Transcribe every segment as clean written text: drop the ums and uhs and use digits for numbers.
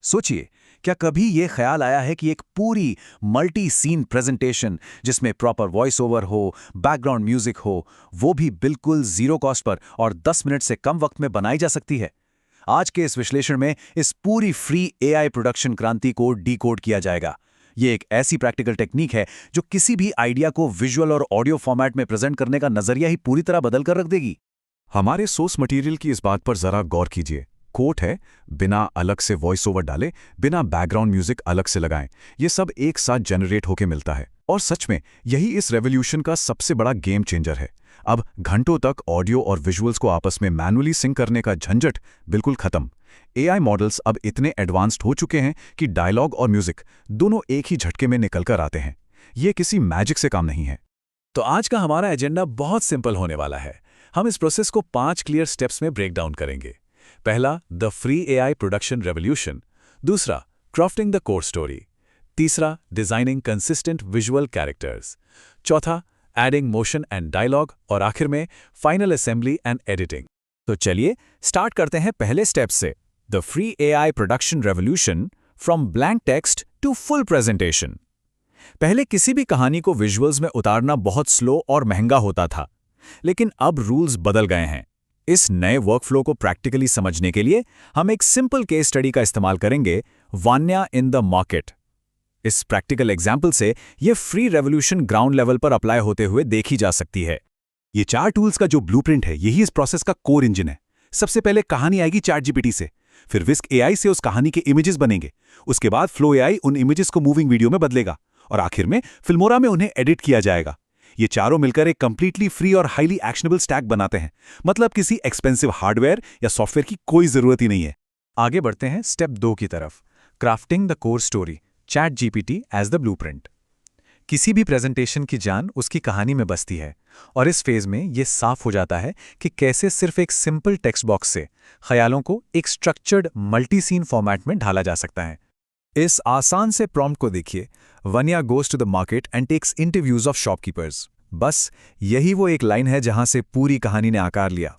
सोचिए, क्या कभी ये ख्याल आया है कि एक पूरी मल्टी सीन प्रेजेंटेशन जिसमें प्रॉपर वॉइस ओवर हो, बैकग्राउंड म्यूजिक हो, वो भी बिल्कुल जीरो कॉस्ट पर और 10 मिनट से कम वक्त में बनाई जा सकती है? आज के इस विश्लेषण में इस पूरी फ्री एआई प्रोडक्शन क्रांति को डिकोड किया जाएगा। ये एक ऐसी प्रैक्टिकल टेक्निक है जो किसी भी आइडिया को विजुअल और ऑडियो फॉर्मेट में प्रेजेंट करने का नजरिया ही पूरी तरह बदल कर रख देगी। हमारे सोर्स मटेरियल की इस बात पर जरा गौर कीजिए। कोट है, बिना अलग से वॉइस ओवर डाले, बिना बैकग्राउंड म्यूजिक अलग से लगाएं, ये सब एक साथ जनरेट होके मिलता है। और सच में यही इस रेवोल्यूशन का सबसे बड़ा गेम चेंजर है। अब घंटों तक ऑडियो और विजुअल्स को आपस में मैनुअली सिंक करने का झंझट बिल्कुल खत्म। एआई मॉडल्स अब इतने एडवांस्ड हो चुके हैं कि डायलॉग और म्यूजिक दोनों एक ही झटके में निकल कर आते हैं। ये किसी मैजिक से काम नहीं है। तो आज का हमारा एजेंडा बहुत सिंपल होने वाला है। हम इस प्रोसेस को 5 क्लियर स्टेप्स में ब्रेक डाउन करेंगे। पहला, the free AI production revolution. दूसरा, क्राफ्टिंग द कोर स्टोरी। तीसरा, डिजाइनिंग कंसिस्टेंट विजुअल कैरेक्टर्स। चौथा, एडिंग मोशन एंड डायलॉग। और आखिर में फाइनल असेंबली एंड एडिटिंग। तो चलिए स्टार्ट करते हैं पहले स्टेप से, the free AI production revolution from blank text to full presentation. पहले किसी भी कहानी को विजुअल्स में उतारना बहुत स्लो और महंगा होता था, लेकिन अब रूल्स बदल गए हैं। इस नए वर्कफ्लो को प्रैक्टिकली समझने के लिए हम एक सिंपल केस स्टडी का इस्तेमाल करेंगे, वान्या इन द मार्केट। इस प्रैक्टिकल एग्जाम्पल से यह फ्री रेवोल्यूशन ग्राउंड लेवल पर अप्लाई होते हुए देखी जा सकती है। ये 4 टूल्स का जो ब्लूप्रिंट है, यही इस प्रोसेस का कोर इंजन है। सबसे पहले कहानी आएगी चैट जीपीटी से, फिर विस्क एआई से उस कहानी के इमेजेस बनेंगे, उसके बाद फ्लो एआई उन इमेजेस को मूविंग वीडियो में बदलेगा और आखिर में फिल्मोरा में उन्हें एडिट किया जाएगा। ये चारों मिलकर एक कंप्लीटली फ्री और हाईली एक्शनेबल स्टैक बनाते हैं। मतलब किसी एक्सपेंसिव हार्डवेयर या सॉफ्टवेयर की कोई जरूरत ही नहीं है। आगे बढ़ते हैं स्टेप 2 की तरफ, crafting the core story, chat GPT as the blueprint. किसी भी प्रेजेंटेशन की जान उसकी कहानी में बसती है, और इस फेज में यह साफ हो जाता है कि कैसे सिर्फ एक सिंपल टेक्स्ट बॉक्स से ख्यालों को एक स्ट्रक्चर्ड मल्टी सीन फॉर्मेट में ढाला जा सकता है। इस आसान से प्रॉम्प्ट को देखिए, Vanya goes to the market and takes interviews of shopkeepers. बस यही वो एक लाइन है जहां से पूरी कहानी ने आकार लिया।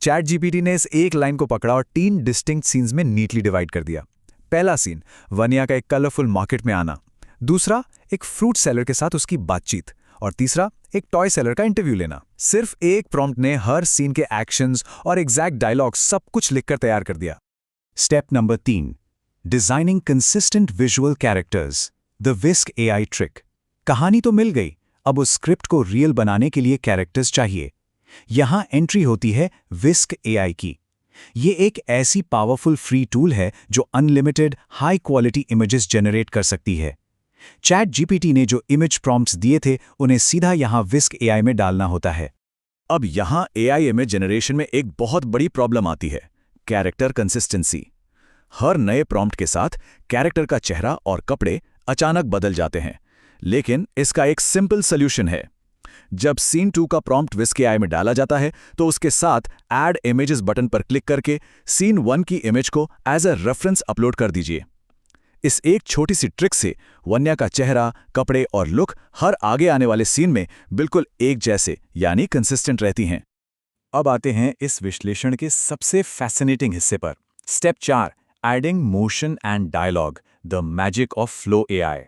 चैट जीपीटी ने इस एक लाइन को पकड़ा और 3 डिस्टिंक्ट सीन्स में नीटली डिवाइड कर दिया। पहला सीन, वन्या का एक कलरफुल मार्केट में आना। दूसरा, एक फ्रूट सेलर के साथ उसकी बातचीत। और तीसरा, एक टॉय सेलर का इंटरव्यू लेना। सिर्फ एक प्रॉम्प्ट ने हर सीन के एक्शंस और एग्जैक्ट डायलॉग सब कुछ लिखकर तैयार कर दिया। Step number 3, designing consistent visual characters, the whisk AI trick. कहानी तो मिल गई, अब उस स्क्रिप्ट को रियल बनाने के लिए कैरेक्टर्स चाहिए। यहां एंट्री होती है विस्क एआई की। ये एक ऐसी पावरफुल फ्री टूल है जो unlimited high quality images generate कर सकती है। चैट जीपीटी ने जो इमेज प्रॉम्प्ट्स दिए थे, उन्हें सीधा यहां विस्क एआई में डालना होता है। अब यहां एआई इमेज जनरेशन में एक बहुत बड़ी प्रॉब्लम आती है, कैरेक्टर कंसिस्टेंसी। हर नए प्रॉम्प्ट के साथ कैरेक्टर का चेहरा और कपड़े अचानक बदल जाते हैं, लेकिन इसका एक सिंपल सॉल्यूशन है। जब सीन 2 का प्रॉम्प्ट विस्क एआई में डाला जाता है, तो उसके साथ ऐड इमेजेस बटन पर क्लिक करके सीन 1 की इमेज को एज अ रेफरेंस अपलोड कर दीजिए। इस एक छोटी सी ट्रिक से वन्या का चेहरा, कपड़े और लुक हर आगे आने वाले सीन में बिल्कुल एक जैसे यानी कंसिस्टेंट रहती हैं। अब आते हैं इस विश्लेषण के सबसे फैसिनेटिंग हिस्से पर, step 4, adding motion and dialogue, the magic of flow AI.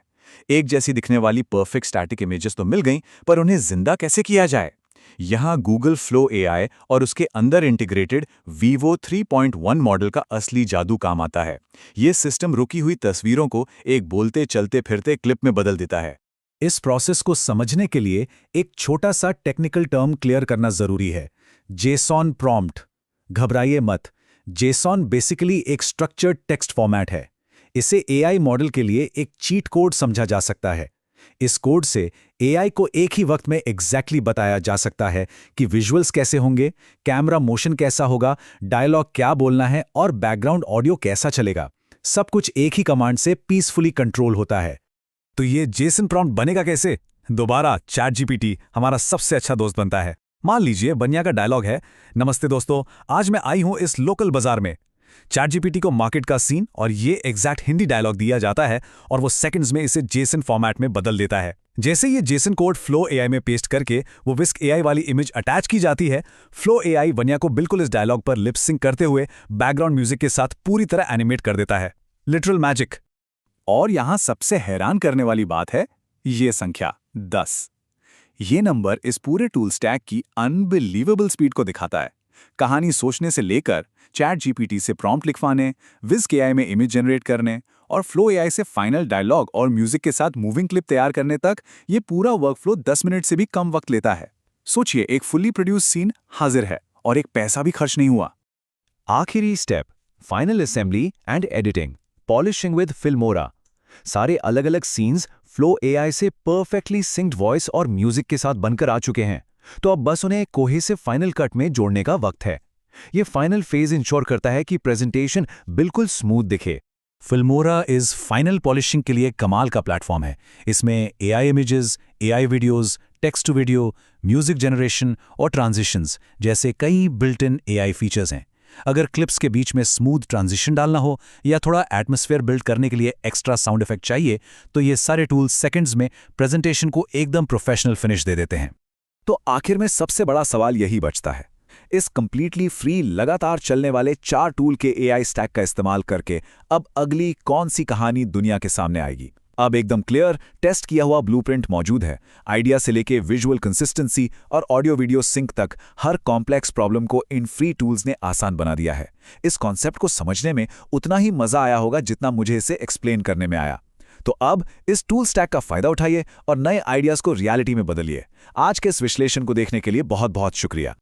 एक जैसी दिखने वाली परफेक्ट स्टैटिक इमेजेस तो मिल गईं, पर उन्हें जिंदा कैसे किया जाए? यहां गूगल फ्लो एआई और उसके अंदर इंटीग्रेटेड वीवो 3.1 मॉडल का असली जादू काम आता है। यह सिस्टम रुकी हुई तस्वीरों को एक बोलते चलते फिरते क्लिप में बदल देता है। इस प्रोसेस को समझने के लिए एक छोटा सा टेक्निकल टर्म क्लियर करना जरूरी है, जेसॉन प्रॉम्प्ट। घबराइए मत, जेसॉन बेसिकली एक स्ट्रक्चर्ड टेक्स्ट फॉर्मेट है। इसे एआई मॉडल के लिए एक चीट कोड समझा जा सकता है। इस कोड से एआई को एक ही वक्त में एग्जैक्टली बताया जा सकता है कि विजुअल्स कैसे होंगे, कैमरा मोशन कैसा होगा, डायलॉग क्या बोलना है और बैकग्राउंड ऑडियो कैसा चलेगा। सब कुछ एक ही कमांड से पीसफुली कंट्रोल होता है। तो ये जेसन प्रॉम्प्ट बनेगा कैसे? दोबारा चैट जीपीटी हमारा सबसे अच्छा दोस्त बनता है। मान लीजिए वन्या का डायलॉग है, नमस्ते दोस्तों, आज मैं आई हूं इस लोकल बाजार में। चैट जीपीटी को मार्केट का सीन और ये एग्जैक्ट हिंदी डायलॉग दिया जाता है और वो सेकंड्स में इसे जेसन फॉर्मेट में बदल देता है। जैसे ये जेसन कोड फ्लो एआई में पेस्ट करके वो विस्क एआई वाली इमेज अटैच की जाती है, फ्लो एआई वन्या को बिल्कुल इस डायलॉग पर लिप सिंक करते हुए बैकग्राउंड म्यूजिक के साथ पूरी तरह एनिमेट कर देता है। Literal magic. और यहां सबसे हैरान करने वाली बात है ये संख्या 10। ये नंबर इस पूरे टूल स्टैक की अनबिलीवेबल स्पीड को दिखाता है। कहानी सोचने से लेकर चैट जीपीटी से प्रॉम्प्ट लिखवाने, विज़ एआई में इमेज जनरेट करने और फ्लो एआई से फाइनल डायलॉग और म्यूजिक के साथ मूविंग क्लिप तैयार करने तक ये पूरा वर्कफ्लो 10 मिनट से भी कम वक्त लेता है। सोचिए, एक फुल्ली प्रोड्यूस सीन हाजिर है और एक पैसा भी खर्च नहीं हुआ। आखिरी step, final assembly and editing, polishing with Filmora. सारे अलग अलग सीन्स फ्लो एआई से परफेक्टली सिंक्ड वॉइस और म्यूजिक के साथ बनकर आ चुके हैं, तो अब बस उन्हें एक कोहेसिव फाइनल कट में जोड़ने का वक्त है। ये फाइनल फेज इंश्योर करता है कि प्रेजेंटेशन बिल्कुल स्मूथ दिखे। फिल्मोरा इज फाइनल पॉलिशिंग के लिए कमाल का प्लेटफॉर्म है। इसमें AI images, AI videos, text to video, music generation और ट्रांजिशंस जैसे कई बिल्ट इन एआई फीचर्स हैं। अगर क्लिप्स के बीच में स्मूथ ट्रांजिशन डालना हो या थोड़ा एटमॉस्फेयर बिल्ड करने के लिए एक्स्ट्रा साउंड इफेक्ट चाहिए, तो ये सारे टूल्स सेकंड्स में प्रेजेंटेशन को एकदम प्रोफेशनल फिनिश दे देते हैं। तो आखिर में सबसे बड़ा सवाल यही बचता है, इस कंप्लीटली फ्री लगातार चलने वाले 4 टूल के एआई स्टैक का इस्तेमाल करके अब अगली कौन सी कहानी दुनिया के सामने आएगी? अब एकदम क्लियर, टेस्ट किया हुआ ब्लूप्रिंट मौजूद है। आइडिया से लेके विजुअल कंसिस्टेंसी और ऑडियो वीडियो सिंक तक हर कॉम्प्लेक्स प्रॉब्लम को इन फ्री टूल्स ने आसान बना दिया है। इस कॉन्सेप्ट को समझने में उतना ही मजा आया होगा जितना मुझे इसे एक्सप्लेन करने में आया। तो अब इस टूल स्टैक का फायदा उठाइए और नए आइडियाज को रियलिटी में बदलिए। आज के इस विश्लेषण को देखने के लिए बहुत बहुत शुक्रिया।